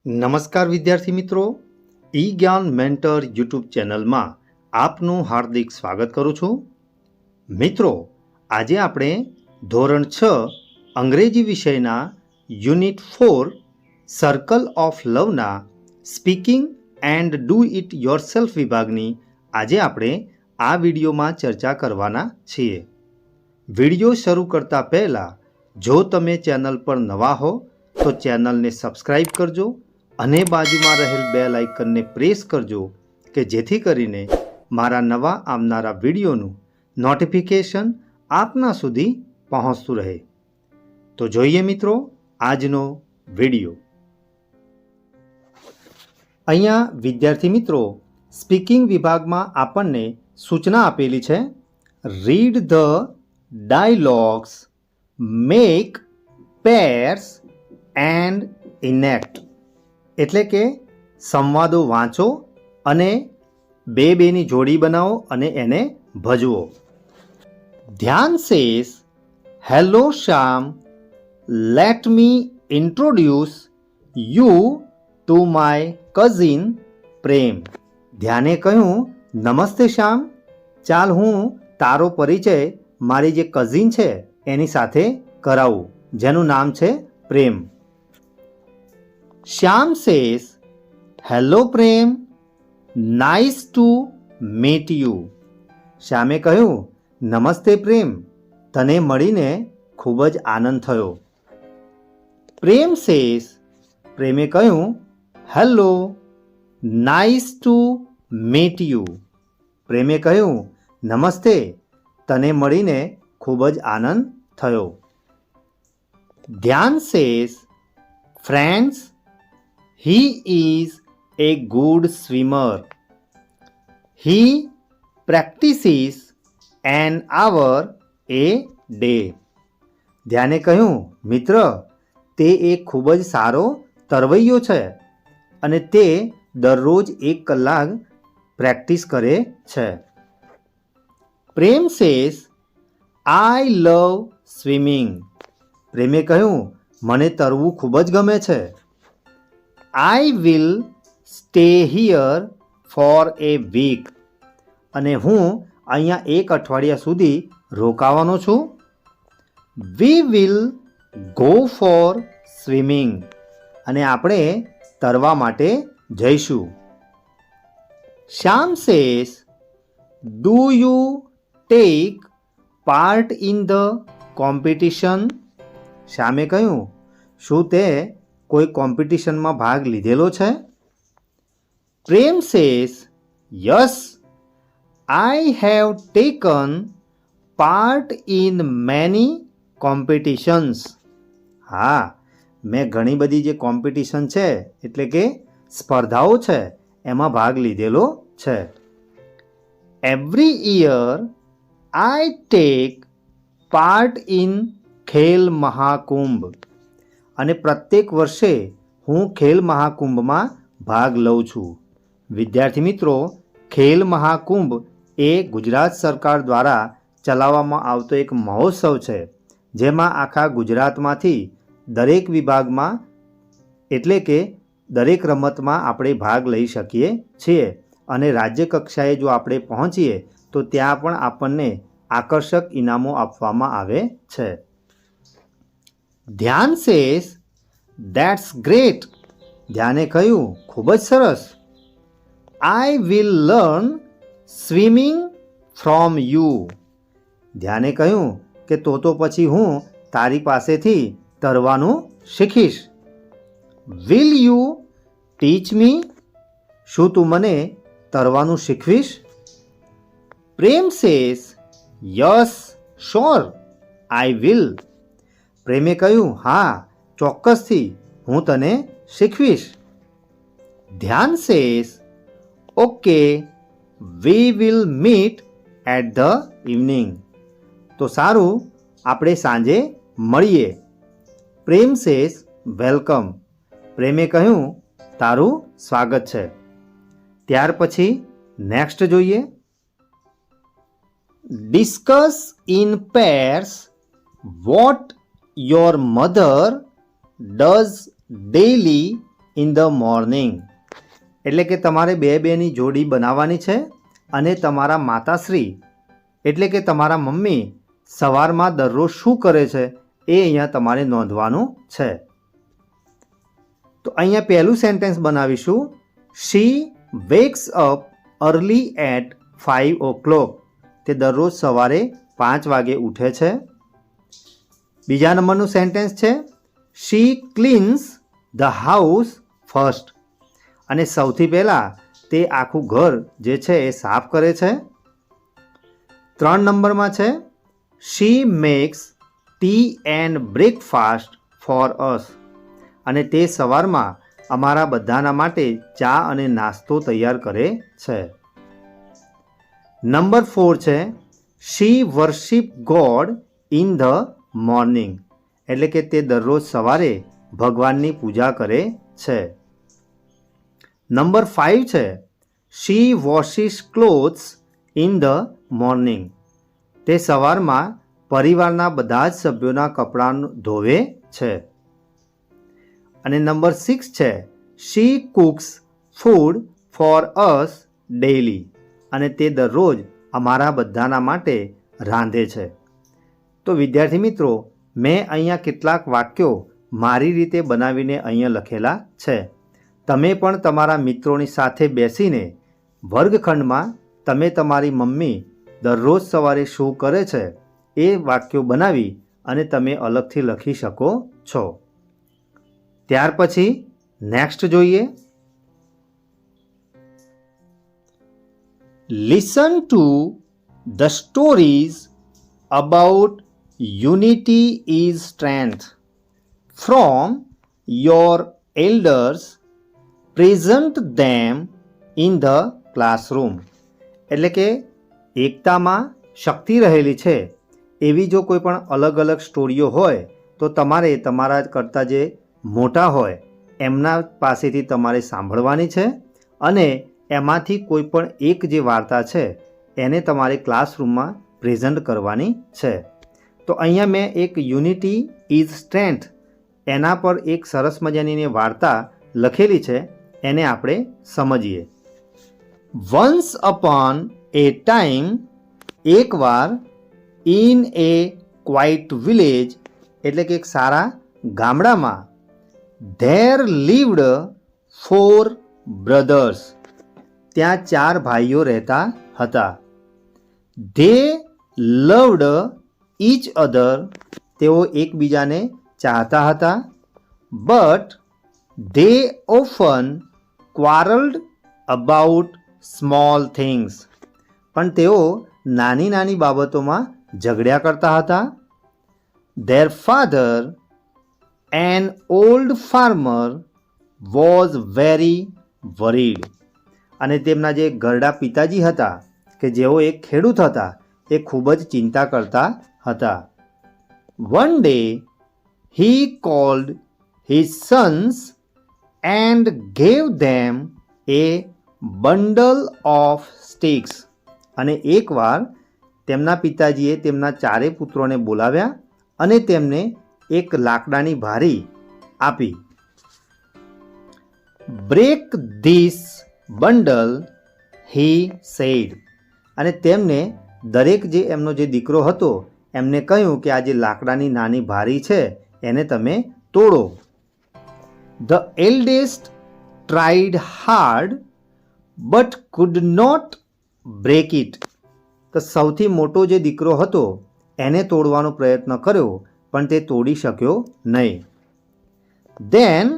નમસ્કાર વિદ્યાર્થી મિત્રો, ઈ જ્ઞાન મેન્ટર યુટ્યુબ ચેનલમાં આપનું હાર્દિક સ્વાગત કરું છું. મિત્રો, આજે આપણે ધોરણ 6 અંગ્રેજી વિષયના યુનિટ 4 સર્કલ ઓફ લવના speaking and do it yourself વિભાગની આજે આપણે આ વિડીયોમાં ચર્ચા કરવાના છીએ. વિડીયો શરૂ કરતા પહેલાં જો તમે ચેનલ પર નવા હો તો ચેનલને સબસ્ક્રાઈબ કરજો અને બાજુમાં રહેલ બેલ આઇકનને પ્રેસ કરજો કે જેથી કરીને મારા નવા આવનારા વિડીયોનું નોટિફિકેશન આપના સુધી પહોંચતું રહે. તો જોઈએ મિત્રો આજનો વિડીયો. અહીંયા વિદ્યાર્થી મિત્રો સ્પીકિંગ વિભાગમાં આપણને સૂચના આપેલી છે, read the dialogues, make pairs and enact. એટલે કે સંવાદો વાંચો અને બેની જોડી બનાવો અને એને ભજવો. Dhyan says, hello Shyam, let me introduce you to my cousin Prem. ધ્યાને કહ્યું, નમસ્તે શ્યામ, ચાલ હું તારો પરિચય મારી જે કઝિન છે એની સાથે કરાવું, જેનું નામ છે Prem. Shyam says, hello Prem, nice to meet you. શ્યામે કહ્યું, નમસ્તે પ્રેમ, તને મળીને ખૂબ જ આનંદ થયો. પ્રેમ સેસ, પ્રેમે કહ્યું, hello, nice to meet you. પ્રેમે કહ્યું, નમસ્તે, તને મળીને ખૂબ જ આનંદ થયો. Dhyan says, friends, he is a good swimmer. He practices an hour a day. ધ્યાને કહ્યું, મિત્ર, તે એક ખૂબ જ સારો તરવૈયો છે અને તે દરરોજ 1 કલાક પ્રેક્ટિસ કરે છે. પ્રેમ સેસ, આઈ લવ સ્વિમિંગ. પ્રેમે કહ્યું, મને તરવું ખૂબ જ ગમે છે. I will stay here for a week. અને હું અહીંયા 1 અઠવાડિયા સુધી રોકાવાનો છું. We will go for swimming. અને આપણે તરવા માટે જઈશું. Shyam says, do you take part in the competition? શ્યામે કહ્યું, શું તે કોઈ કોમ્પિટિશનમાં ભાગ લીધેલો છે? Prem says, yes, I have taken part in many competitions. હા, મેં ઘણી બધી જે કોમ્પિટિશન છે એટલે કે સ્પર્ધાઓ છે એમાં ભાગ લીધેલો છે. Every year I take part in Khel Mahakumbh. અને પ્રત્યેક વર્ષે હું ખેલ મહાકુંભમાં ભાગ લઉં છું. વિદ્યાર્થી મિત્રો, ખેલ મહાકુંભ એ ગુજરાત સરકાર દ્વારા ચલાવવામાં આવતો એક મહોત્સવ છે, જેમાં આખા ગુજરાતમાંથી દરેક વિભાગમાં એટલે કે દરેક રમતમાં આપણે ભાગ લઈ શકીએ છીએ અને રાજ્ય કક્ષાએ જો આપણે પહોંચીએ તો ત્યાં પણ આપણને આકર્ષક ઇનામો આપવામાં આવે છે. ધ્યાન સેસ, ધેટ્સ ગ્રેટ. ધ્યાને કહ્યું, ખૂબ જ સરસ. I will learn swimming from you. ધ્યાને કહ્યું કે તો પછી હું તારી પાસેથી તરવાનું શીખીશ. વિલ યુ ટીચ મી. શું તું મને તરવાનું શીખવીશ? Prem says, yes, sure, I will. પ્રેમે કહ્યું, હા, ચોક્કસથી હું તને શીખવીશ. Dhyan says, okay, we will meet at the evening. તો સારું, આપણે સાંજે મળીએ. પ્રેમ સેસ, વેલકમ. પ્રેમે કહ્યું, તારું સ્વાગત છે. ત્યાર પછી નેક્સ્ટ જોઈએ. Discuss in pairs what your mother does daily in the morning. એટલે કે તમારે બે બેની જોડી બનાવવાની છે અને તમારા માતાશ્રી એટલે કે તમારા મમ્મી સવારમાં દરરોજ શું કરે છે એ અહીંયા તમારે નોંધવાનું છે. તો અહીંયા પહેલું સેન્ટેન્સ બનાવીશું. She wakes up early at 5 o'clock. તે દરરોજ સવારે 5 વાગે ઉઠે છે. બીજા નંબરનું સેન્ટેન્સ છે શી ક્લીન્સ ધ હાઉસ ફર્સ્ટ. અને સૌથી પહેલાં તે આખું ઘર જે છે એ સાફ કરે છે. 3 નંબરમાં છે she makes tea and breakfast for us. અને તે સવારમાં અમારા બધાના માટે ચા અને નાસ્તો તૈયાર કરે છે. નંબર 4 છે she worship God in the morning. એટલે કે તે દરરોજ સવારે ભગવાનની પૂજા કરે છે. નંબર 5 છે she washes clothes in the morning. તે સવારમાં પરિવારના બધા જ સભ્યોના કપડાં ધોવે છે. અને નંબર 6 છે she cooks food for us daily. અને તે દરરોજ અમારા બધાના માટે રાંધે છે. તો વિદ્યાર્થી મિત્રો, મેં અહીંયા કેટલાક વાક્યો મારી રીતે બનાવીને અહીંયા લખેલા છે. તમે પણ તમારા મિત્રોની સાથે બેસીને વર્ગખંડમાં તમે તમારી મમ્મી દરરોજ સવારે શું કરે છે એ વાક્યો બનાવી અને તમે અલગથી લખી શકો છો. ત્યાર પછી નેક્સ્ટ જોઈએ. Listen to the stories about unity is strength from your elders. Present them in the classroom. એટલે કે એકતામાં શક્તિ રહેલી છે એવી જો કોઈ પણ અલગ અલગ સ્ટોરીઓ હોય તો તમારે તમારા કરતાં જે મોટા હોય એમના પાસેથી તમારે સાંભળવાની છે અને એમાંથી કોઈ પણ એક જે વાર્તા છે એને તમારે ક્લાસરૂમમાં પ્રેઝન્ટ કરવાની છે. તો અહીંયા મેં એક યુનિટી ઇઝ સ્ટ્રેન્થ એના પર એક સરસ મજાની વાર્તા લખેલી છે, એને આપણે સમજીએ. વન્સ અપોન એ ટાઈમ, એકવાર, ઇન એ ક્વાઇટ વિલેજ એટલે કે એક સારા ગામડામાં, ધેર લીવડ 4 બ્રધર્સ. ત્યાં 4 ભાઈઓ રહેતા હતા. They loved each other. તેઓ એકબીજાને ચાહતા હતા. But they often quarrelled about small things. પણ તેઓ નાની નાની બાબતોમાં ઝઘડ્યા કરતા હતા. Their father an old farmer was very worried. અને તેમના જે ઘરડા પિતાજી હતા કે જેઓ એક ખેડૂત હતા એ ખૂબ જ ચિંતા કરતા હતા. One day he cold his Sons and gave them A bundle of sticks. અને એકવાર તેમના પિતાજીએ તેમના 4 પુત્રોને બોલાવ્યા અને તેમને એક લાકડાની ભારી આપી. Break this bundle he said. અને તેમને દરેક જે એમનો જે દીકરો હતો એમને કહ્યું કે આ જે લાકડાની નાની ભારી છે એને તમે તોડો. The eldest tried hard but could not break it. તો સૌથી મોટો જે દીકરો હતો એને તોડવાનો પ્રયત્ન કર્યો પણ તે તોડી શક્યો નહીં. Then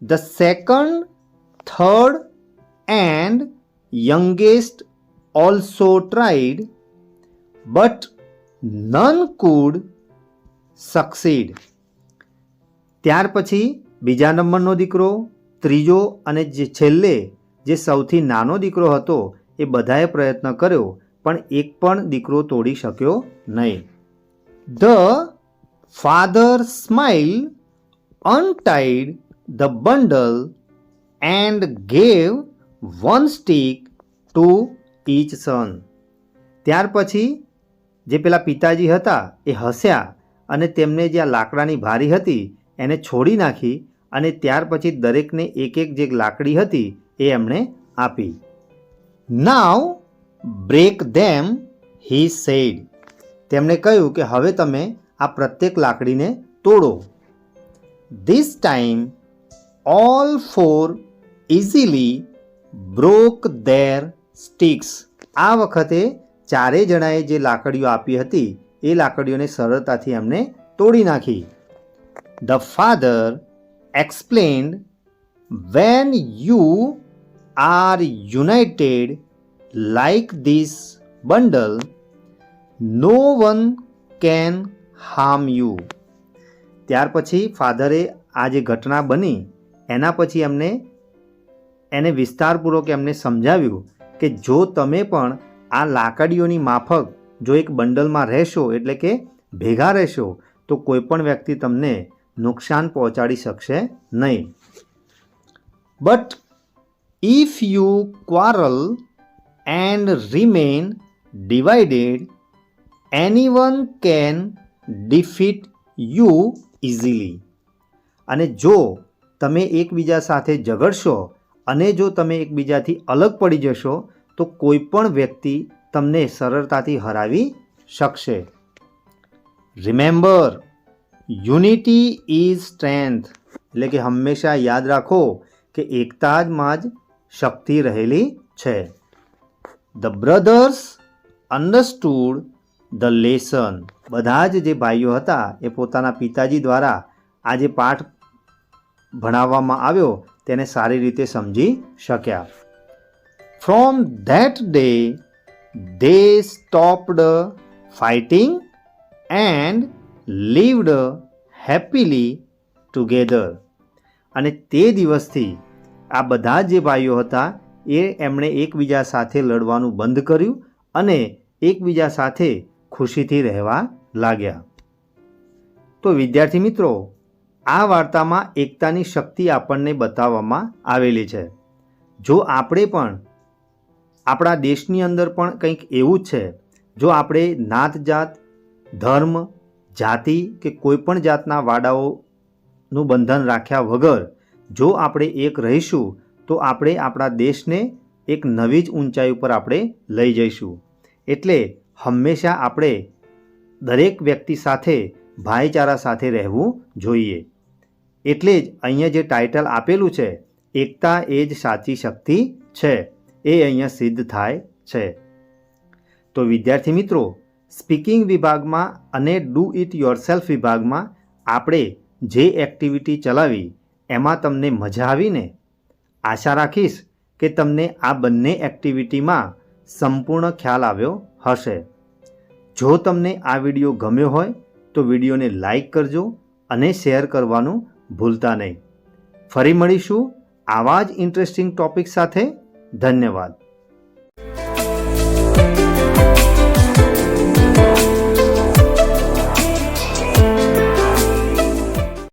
the second, third and youngest also tried but none could succeed. ત્યાર પછી બીજા નંબરનો દીકરો, ત્રીજો અને જે છેલ્લે જે સૌથી નાનો દીકરો હતો એ બધાએ પ્રયત્ન કર્યો પણ એક પણ દીકરો તોડી શક્યો નહીં. The father smile untied the bundle and gave 1 stick to each son. ત્યાર પછી જે પેલા પિતાજી હતા એ હસ્યા અને તેમને જે આ લાકડાની ભારી હતી એને છોડી નાખી અને ત્યાર પછી દરેકને એક એક જે લાકડી હતી એ એમણે આપી. Now break them he said. તેમણે કહ્યું કે હવે તમે આ પ્રત્યેક લાકડીને તોડો. This time all four easily broke their sticks. આ વખતે ચારેય જણાએ જે લાકડીઓ આપી હતી એ લાકડીઓને સરળતાથી એમને તોડી નાખી. The father explained, when you are united like this bundle, no one can harm you. ત્યાર પછી ફાધરે આ જે ઘટના બની એના પછી એને વિસ્તારપૂર્વક એમને સમજાવ્યું કે જો તમે પણ આ લાકડીઓની માફક જો એક બંડલમાં રહેશો એટલે કે ભેગા રહેશો તો કોઈ પણ વ્યક્તિ તમને નુકસાન પહોંચાડી શકશે નહીં. But if you quarrel and remain divided, anyone can defeat you easily. અને જો તમે એકબીજા સાથે ઝઘડશો અને જો તમે એકબીજાથી અલગ પડી જશો તો કોઈ પણ વ્યક્તિ તમને સરળતાથી હરાવી શકશે. Remember, unity is strength. એટલે કે હંમેશા યાદ રાખો કે એકતામાં જ શક્તિ રહેલી છે. The brothers understood the lesson. બધા જ જે ભાઈઓ હતા એ પોતાના પિતાજી દ્વારા આ જે પાઠ ભણાવવામાં આવ્યો તેને સારી રીતે સમજી શક્યા. From that day they stopped fighting and lived happily together. અને તે દિવસથી આ બધા જે ભાઈઓ હતા એમણે એકબીજા સાથે લડવાનું બંધ કર્યું અને એકબીજા સાથે ખુશીથી રહેવા લાગ્યા. તો વિદ્યાર્થી મિત્રો, આ વાર્તામાં એકતાની શક્તિ આપણને બતાવવામાં આવેલી છે. જો આપણે પણ આપણા દેશની અંદર પણ કંઈક એવું જ છે, જો આપણે નાત જાત, ધર્મ, જાતિ કે કોઈ પણ જાતના વાડાઓનું બંધન રાખ્યા વગર જો આપણે એક રહીશું તો આપણે આપણા દેશને એક નવી જ ઊંચાઈ ઉપર આપણે લઈ જઈશું. એટલે હંમેશા આપણે દરેક વ્યક્તિ સાથે ભાઈચારા સાથે રહેવું જોઈએ. એટલે જ અહીંયા જે ટાઇટલ આપેલું છે, એકતા એ જ સાચી શક્તિ છે, એ અહીંયા સિદ્ધ થાય છે. તો વિદ્યાર્થી મિત્રો, સ્પીકિંગ વિભાગમાં અને ડુ ઇટ યોરસેલ્ફ વિભાગમાં આપણે જે એક્ટિવિટી ચલાવી એમાં તમને મજા આવીને? આશા રાખીશ કે તમને આ બંને એક્ટિવિટીમાં સંપૂર્ણ ખ્યાલ આવ્યો હશે. જો તમને આ વિડીયો ગમ્યો હોય તો વિડીયોને લાઈક કરજો અને શેર કરવાનું ભૂલતા નહીં. ફરી મળીશું આવા જ ઇન્ટરેસ્ટિંગ ટોપિક સાથે. ધન્યવાદ.